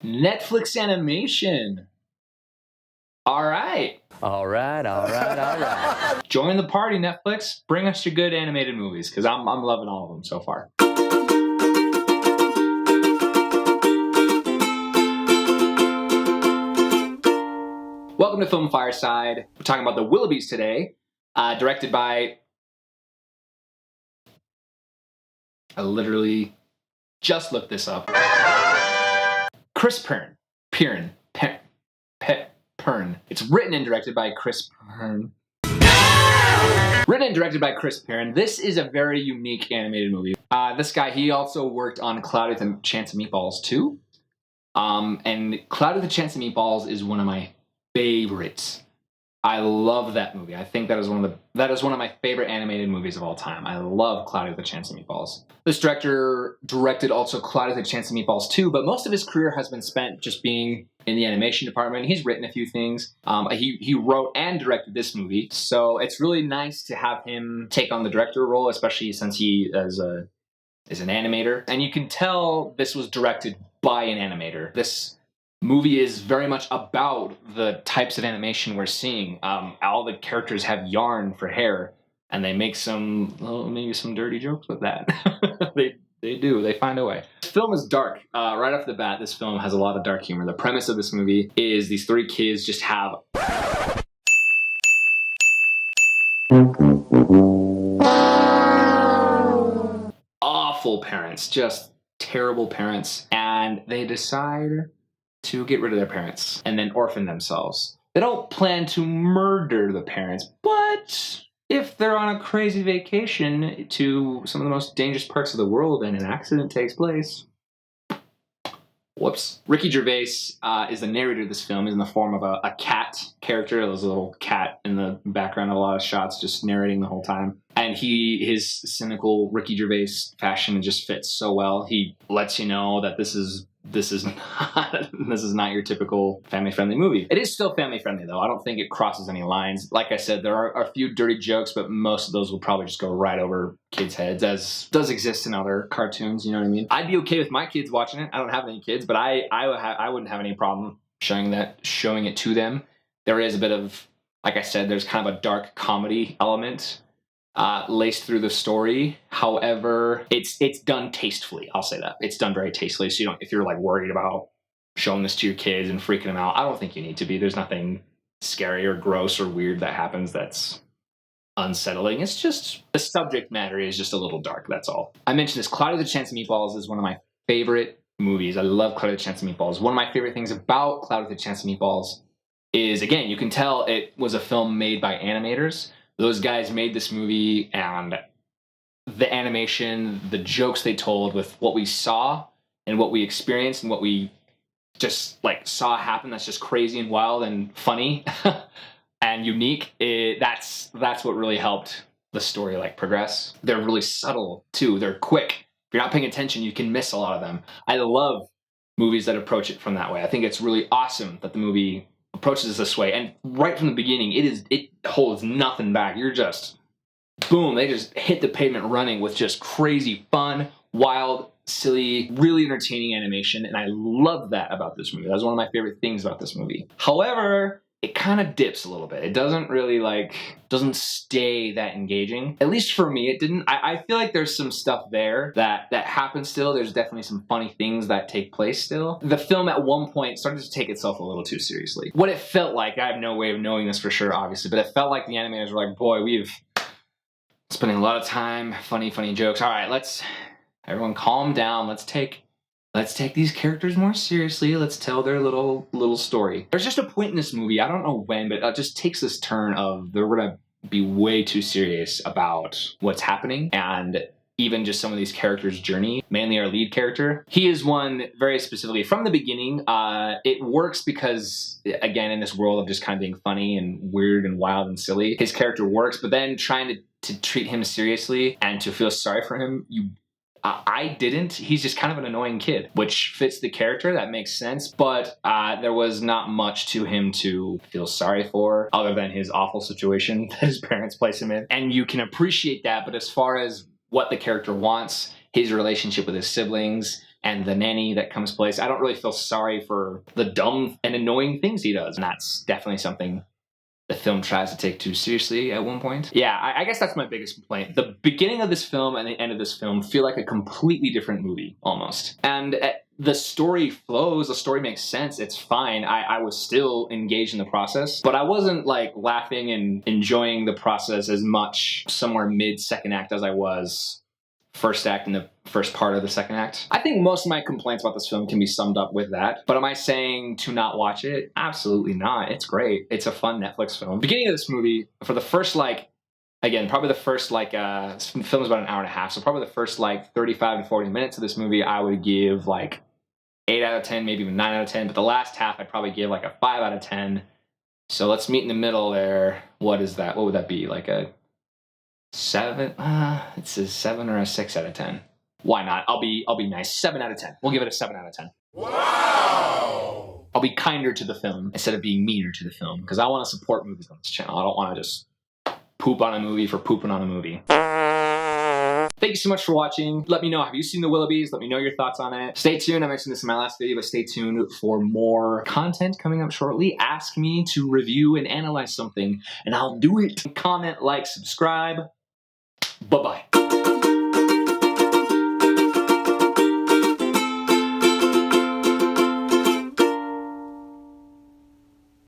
Netflix animation. All right. All right. Join the party, Netflix. Bring us your good animated movies, because I'm loving all of them so far. Welcome to Film Fireside. We're talking about the WILLOUGHBYS today, directed by... I literally just looked this up. Chris Pern. It's written and directed by Chris Pern. Written and directed by Chris Pern. This is a very unique animated movie. This guy, he also worked on Cloudy with a Chance of Meatballs too. And Cloudy with a Chance of Meatballs is one of my favorites. I love that movie. I think that is one of my favorite animated movies of all time. I love Cloudy with a Chance of Meatballs. This director directed also Cloudy with a Chance of Meatballs too, but most of his career has been spent just being in the animation department. He's written a few things. He wrote and directed this movie, so it's really nice to have him take on the director role, especially since he is an animator. And you can tell this was directed by an animator. This movie is very much about the types of animation we're seeing. All the characters have yarn for hair, and they make maybe some dirty jokes with that. They do. They find a way. This film is dark. Right off the bat, this film has a lot of dark humor. The premise of this movie is these three kids just have awful parents, just terrible parents, and they decide to get rid of their parents and then orphan themselves. They don't plan to murder the parents, but if they're on a crazy vacation to some of the most dangerous parts of the world and an accident takes place, whoops. Ricky Gervais is the narrator of this film. He's in the form of a cat character. There's a little cat in the background of a lot of shots just narrating the whole time. And his cynical Ricky Gervais fashion just fits so well. He lets you know that this is not your typical family-friendly movie. It is still family-friendly, though. I don't think it crosses any lines. Like I said, there are a few dirty jokes, but most of those will probably just go right over kids' heads, as does exist in other cartoons, you know what I mean? I'd be okay with my kids watching it. I don't have any kids, but I wouldn't have any problem showing it to them. There is a bit of, like I said, there's kind of a dark comedy element laced through the story. However, it's done tastefully. I'll say that. It's done very tastefully. So if you're like worried about showing this to your kids and freaking them out, I don't think you need to be. There's nothing scary or gross or weird that happens that's unsettling. It's just the subject matter is just a little dark. That's all. I mentioned this. Cloudy with a Chance of Meatballs is one of my favorite movies. I love Cloudy with a Chance of Meatballs. One of my favorite things about Cloudy with a Chance of Meatballs is, again, you can tell it was a film made by animators. Those guys made this movie, and the animation, the jokes they told with what we saw and what we experienced and what we just saw happen, that's just crazy and wild and funny and unique. That's what really helped the story progress. They're really subtle too. They're quick. If you're not paying attention, you can miss a lot of them. I love movies that approach it from that way. I think it's really awesome that the movie approaches this way, and right from the beginning it holds nothing back. You're just boom, they just hit the pavement running with just crazy fun, wild, silly, really entertaining animation, and I love that about this movie. That's one of my favorite things about this movie. However, it kind of dips a little bit. It doesn't really doesn't stay that engaging. At least for me, it didn't. I feel like there's some stuff there that happens still. There's definitely some funny things that take place still. The film at one point started to take itself a little too seriously. What it felt like, I have no way of knowing this for sure, obviously, but it felt like the animators were like, boy, we've spending a lot of time, funny jokes. All right, everyone calm down. Let's take these characters more seriously. Let's tell their little story. There's just a point in this movie, I don't know when, but it just takes this turn of they're going to be way too serious about what's happening, and even just some of these characters' journey, mainly our lead character. He is one very specifically from the beginning. It works because, again, in this world of just kind of being funny and weird and wild and silly, his character works, but then trying to treat him seriously and to feel sorry for him, I didn't. He's just kind of an annoying kid, which fits the character. That makes sense. But there was not much to him to feel sorry for other than his awful situation that his parents place him in. And you can appreciate that. But as far as what the character wants, his relationship with his siblings, and the nanny that comes place. I don't really feel sorry for the dumb and annoying things he does. And that's definitely something the film tries to take too seriously at one point. Yeah, I guess that's my biggest complaint. The beginning of this film and the end of this film feel like a completely different movie, almost. And the story flows, the story makes sense, it's fine. I was still engaged in the process, but I wasn't like laughing and enjoying the process as much somewhere mid-second act as I was first act in the first part of the second act. I think most of my complaints about this film can be summed up with that. But am I saying to not watch it? Absolutely not. It's great. It's a fun Netflix film. Beginning of this movie, for the first probably the first this film is about an hour and a half, so probably the first 35 to 40 minutes of this movie, I would give 8 out of 10, maybe even 9 out of 10. But the last half, I'd probably give a 5 out of 10. So let's meet in the middle there. What is that? What would that be? Like a 7? It's a 7 or a 6 out of 10. Why not? I'll be nice. 7 out of 10. We'll give it a 7 out of 10. Wow! I'll be kinder to the film instead of being meaner to the film, because I want to support movies on this channel. I don't want to just poop on a movie for pooping on a movie. Thank you so much for watching. Let me know, have you seen the WILLOUGHBYS? Let me know your thoughts on it. Stay tuned. I mentioned this in my last video, but stay tuned for more content coming up shortly. Ask me to review and analyze something, and I'll do it. Comment, like, subscribe. Bye-bye.